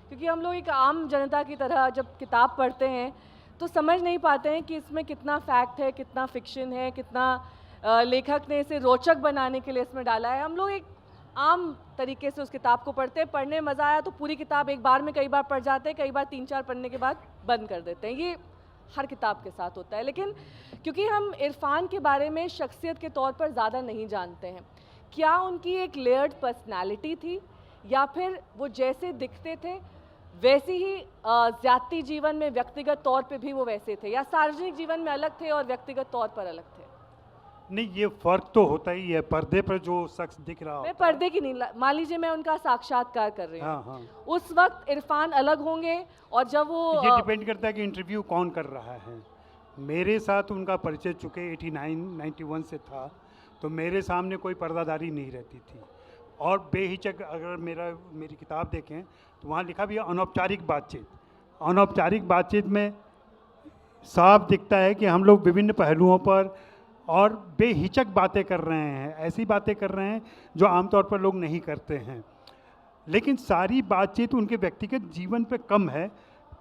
क्योंकि हम लोग एक आम जनता की तरह जब किताब पढ़ते हैं तो समझ नहीं पाते हैं कि इसमें कितना फैक्ट है, कितना फिक्शन है, कितना लेखक ने इसे रोचक बनाने के लिए इसमें डाला है। हम लोग एक आम तरीके से उस किताब को पढ़ते हैं, पढ़ने मज़ा आया तो पूरी किताब एक बार में कई बार पढ़ जाते हैं, कई बार 3-4 पढ़ने के बाद बंद कर देते हैं। ये हर किताब के साथ होता है। लेकिन क्योंकि हम इरफान के बारे में शख्सियत के तौर पर ज़्यादा नहीं जानते हैं, क्या उनकी एक लेयर्ड पर्सनैलिटी थी या फिर वो जैसे दिखते थे वैसे ही ज़्यादती जीवन में व्यक्तिगत तौर पे भी वो वैसे थे, या सार्वजनिक जीवन में अलग थे और व्यक्तिगत तौर पर अलग थे? नहीं, ये फर्क तो होता ही है। पर्दे पर जो शख्स दिख रहा मैं होता है, पर्दे की नहीं, मान लीजिए मैं उनका साक्षात्कार कर रही हूँ, हाँ हाँ, उस वक्त इरफान अलग होंगे और जब वो ये डिपेंड करता है कि इंटरव्यू कौन कर रहा है। मेरे साथ उनका परिचय चूँकि 89-91 से था, तो मेरे सामने कोई पर्दादारी नहीं रहती थी। और बेहिचक अगर मेरी किताब देखें तो वहाँ लिखा भी है अनौपचारिक बातचीत। अनौपचारिक बातचीत में साफ दिखता है कि हम लोग विभिन्न पहलुओं पर और बेहिचक बातें कर रहे हैं, ऐसी बातें कर रहे हैं जो आमतौर पर लोग नहीं करते हैं। लेकिन सारी बातचीत उनके व्यक्तिगत जीवन पे कम है,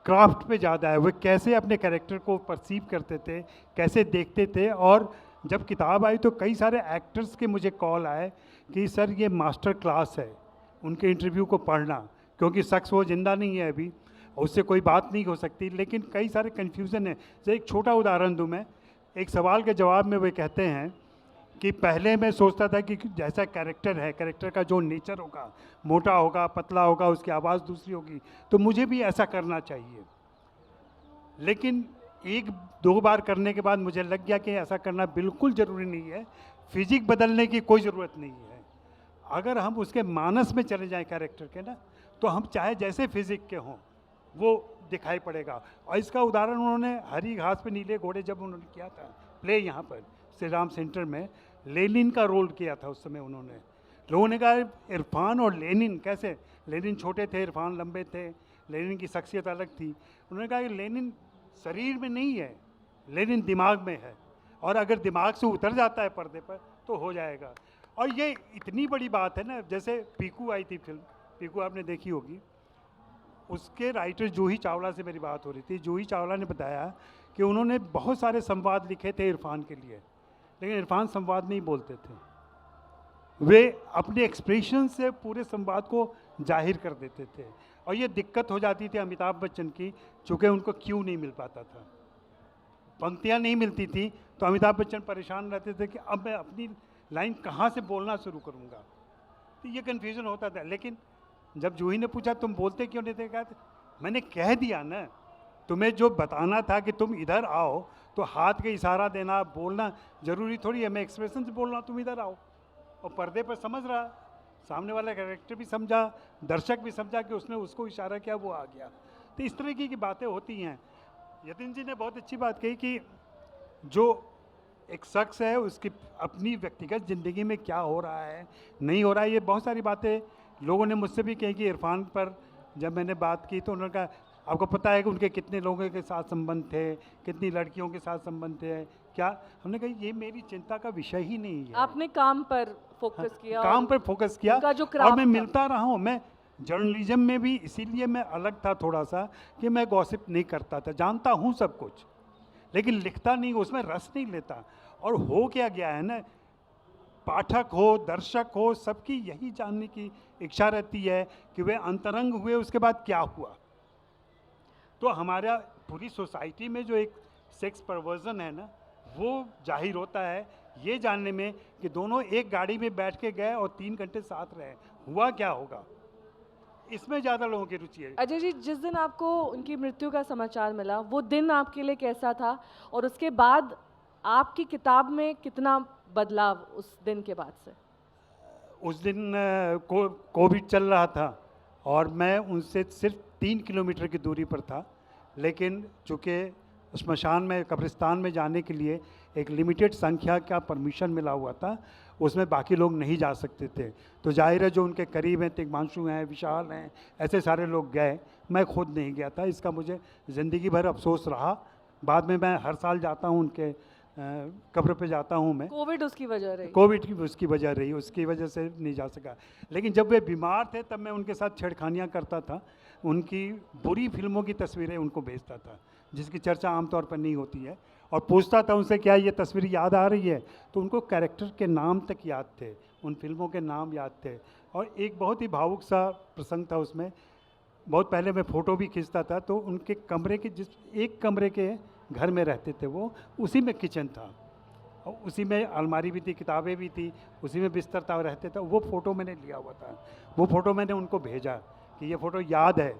क्राफ्ट पे ज़्यादा है। वे कैसे अपने कैरेक्टर को परसीव करते थे, कैसे देखते थे। और जब किताब आई तो कई सारे एक्टर्स के मुझे कॉल आए कि सर ये मास्टर क्लास है उनके इंटरव्यू को पढ़ना, क्योंकि शख्स वो ज़िंदा नहीं है अभी, उससे कोई बात नहीं हो सकती। लेकिन कई सारे कन्फ्यूज़न है। जैसे एक छोटा उदाहरण दूँ मैं, एक सवाल के जवाब में वे कहते हैं कि पहले मैं सोचता था कि जैसा कैरेक्टर है, कैरेक्टर का जो नेचर होगा, मोटा होगा, पतला होगा, उसकी आवाज़ दूसरी होगी, तो मुझे भी ऐसा करना चाहिए। लेकिन 1-2 बार करने के बाद मुझे लग गया कि ऐसा करना बिल्कुल ज़रूरी नहीं है, फिजिक बदलने की कोई ज़रूरत नहीं है। अगर हम उसके मानस में चले जाएं कैरेक्टर के ना, तो हम चाहे जैसे फिजिक के हों वो दिखाई पड़ेगा। और इसका उदाहरण उन्होंने हरी घास पे नीले घोड़े जब उन्होंने किया था प्ले यहाँ पर श्री राम सेंटर में, लेनिन का रोल किया था उस समय उन्होंने। लोगों ने कहा इरफान और लेनिन कैसे, लेनिन छोटे थे, इरफान लंबे थे, लेनिन की शख्सियत अलग थी। उन्होंने कहा कि लेनिन शरीर में नहीं है, लेनिन दिमाग में है, और अगर दिमाग से उतर जाता है पर्दे पर तो हो जाएगा। और ये इतनी बड़ी बात है ना, जैसे पीकू आई थी फिल्म, पीकू आपने देखी होगी, उसके राइटर जूही चावला से मेरी बात हो रही थी। जूही चावला ने बताया कि उन्होंने बहुत सारे संवाद लिखे थे इरफान के लिए, लेकिन इरफान संवाद नहीं बोलते थे, वे अपने एक्सप्रेशन से पूरे संवाद को जाहिर कर देते थे। और ये दिक्कत हो जाती थी अमिताभ बच्चन की, चूँकि उनको क्यों नहीं मिल पाता था, पंक्तियाँ नहीं मिलती थी, तो अमिताभ बच्चन परेशान रहते थे कि अब मैं अपनी लाइन कहाँ से बोलना शुरू करूँगा। तो ये कन्फ्यूज़न होता था। लेकिन जब जूही ने पूछा तुम बोलते क्यों नहीं थे, कहा मैंने कह दिया ना, तुम्हें जो बताना था कि तुम इधर आओ, तो हाथ के इशारा देना, बोलना ज़रूरी थोड़ी है। मैं एक्सप्रेशन से बोल रहा हूँ, तुम इधर आओ। और पर्दे पर समझ रहा, सामने वाला कैरेक्टर भी समझा, दर्शक भी समझा कि उसने उसको इशारा किया, वो आ गया। तो इस तरह की बातें होती हैं। यतिन जी ने बहुत अच्छी बात कही कि जो एक शख्स है उसकी अपनी व्यक्तिगत ज़िंदगी में क्या हो रहा है, नहीं हो रहा है, ये बहुत सारी बातें लोगों ने मुझसे भी कही कि इरफान पर जब मैंने बात की तो उन्होंने कहा आपको पता है कि उनके कितने लोगों के साथ संबंध थे, कितनी लड़कियों के साथ संबंध थे क्या। हमने कहा ये मेरी चिंता का विषय ही नहीं है। आपने काम पर फोकस किया, काम पर फोकस किया, और मैं मिलता रहा हूँ। मैं जर्नलिज्म में भी इसीलिए मैं अलग था थोड़ा सा कि मैं गॉसिप नहीं करता था, जानता हूँ सब कुछ, लेकिन लिखता नहीं, उसमें रस नहीं लेता। और हो क्या गया है ना, पाठक हो, दर्शक हो, सबकी यही जानने की इच्छा रहती है कि वे अंतरंग हुए उसके बाद क्या हुआ। तो हमारा पूरी सोसाइटी में जो एक सेक्स परवर्जन है ना, वो जाहिर होता है ये जानने में कि दोनों एक गाड़ी में बैठ के गए और 3 घंटे साथ रहे, हुआ क्या होगा, इसमें ज़्यादा लोगों की रुचि है। अजय जी, जिस दिन आपको उनकी मृत्यु का समाचार मिला वो दिन आपके लिए कैसा था, और उसके बाद आपकी किताब में कितना बदलाव उस दिन के बाद से? उस दिन कोविड चल रहा था और मैं उनसे सिर्फ 3 किलोमीटर की दूरी पर था, लेकिन चूँकि श्मशान में, कब्रिस्तान में जाने के लिए एक लिमिटेड संख्या का परमिशन मिला हुआ था, उसमें बाकी लोग नहीं जा सकते थे। तो जाहिर है जो उनके करीब हैं, तिग्मांशु हैं, विशाल हैं, ऐसे सारे लोग गए, मैं खुद नहीं गया था। इसका मुझे ज़िंदगी भर अफसोस रहा। बाद में मैं हर साल जाता हूँ, उनके कब्र पे जाता हूँ मैं। कोविड उसकी वजह रही? कोविड की उसकी वजह रही, उसकी वजह से नहीं जा सका। लेकिन जब वे बीमार थे तब मैं उनके साथ छेड़खानियाँ करता था। उनकी बुरी फिल्मों की तस्वीरें उनको भेजता था, जिसकी चर्चा आमतौर पर नहीं होती है, और पूछता था उनसे क्या ये तस्वीर याद आ रही है, तो उनको कैरेक्टर के नाम तक याद थे, उन फिल्मों के नाम याद थे। और एक बहुत ही भावुक सा प्रसंग था उसमें, बहुत पहले मैं फ़ोटो भी खींचता था, तो उनके कमरे के जिस एक कमरे के घर में रहते थे वो, उसी में किचन था और उसी में अलमारी भी थी, किताबें भी थी, उसी में बिस्तर था, रहते थे। वो फ़ोटो मैंने लिया हुआ था, वो फ़ोटो मैंने उनको भेजा कि ये फ़ोटो याद है,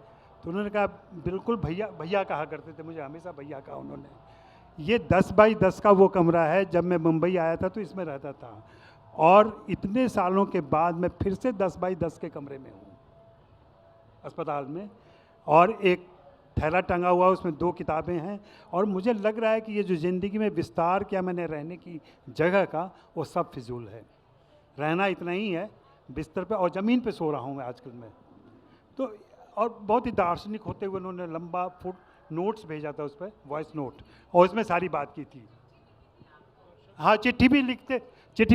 तो उन्होंने कहा बिल्कुल भैया, भैया कहा करते थे मुझे, हमेशा भैया कहा उन्होंने। ये 10 बाई 10 का वो कमरा है, जब मैं मुंबई आया था तो इसमें रहता था, और इतने सालों के बाद मैं फिर से 10 बाई 10 के कमरे में हूँ अस्पताल में, और एक थैला टंगा हुआ, उसमें 2 किताबें हैं, और मुझे लग रहा है कि ये जो ज़िंदगी में विस्तार किया मैंने रहने की जगह का, वो सब फिजूल है। रहना इतना ही है बिस्तर पे, और ज़मीन पे सो रहा हूँ मैं आजकल में। तो और बहुत ही दार्शनिक होते हुए उन्होंने लंबा फुट नोट्स भेजा था, उस पर वॉइस नोट, और उसमें सारी बात की थी। हाँ, चिट्ठी भी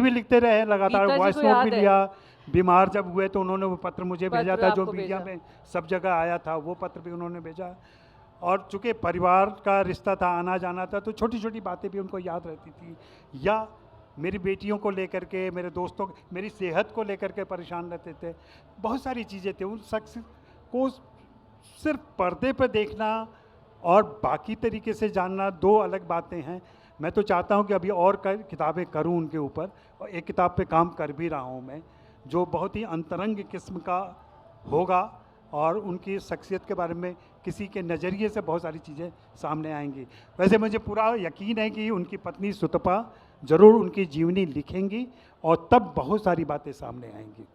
लिखते रहे लगातार, गीता जी वॉइस को नोट याद भी है। लिया। बीमार जब हुए तो उन्होंने वो पत्र मुझे भेजा पत्र था, जो आपको मीडिया भेजा। में सब जगह आया था, वो पत्र भी उन्होंने भेजा। और चूँकि परिवार का रिश्ता था, आना जाना था, तो छोटी छोटी बातें भी उनको याद रहती थी, या मेरी बेटियों को लेकर के, मेरे दोस्तों, मेरी सेहत को लेकर के परेशान रहते थे। बहुत सारी चीज़ें थी। उन शख्स को सिर्फ पर्दे पर देखना और बाकी तरीके से जानना 2 अलग बातें हैं। मैं तो चाहता हूं कि अभी और किताबें करूं उनके ऊपर, और एक किताब पे काम कर भी रहा हूं मैं, जो बहुत ही अंतरंग किस्म का होगा, और उनकी शख्सियत के बारे में किसी के नज़रिए से बहुत सारी चीज़ें सामने आएंगी। वैसे मुझे पूरा यकीन है कि उनकी पत्नी सुतपा ज़रूर उनकी जीवनी लिखेंगी, और तब बहुत सारी बातें सामने आएंगी।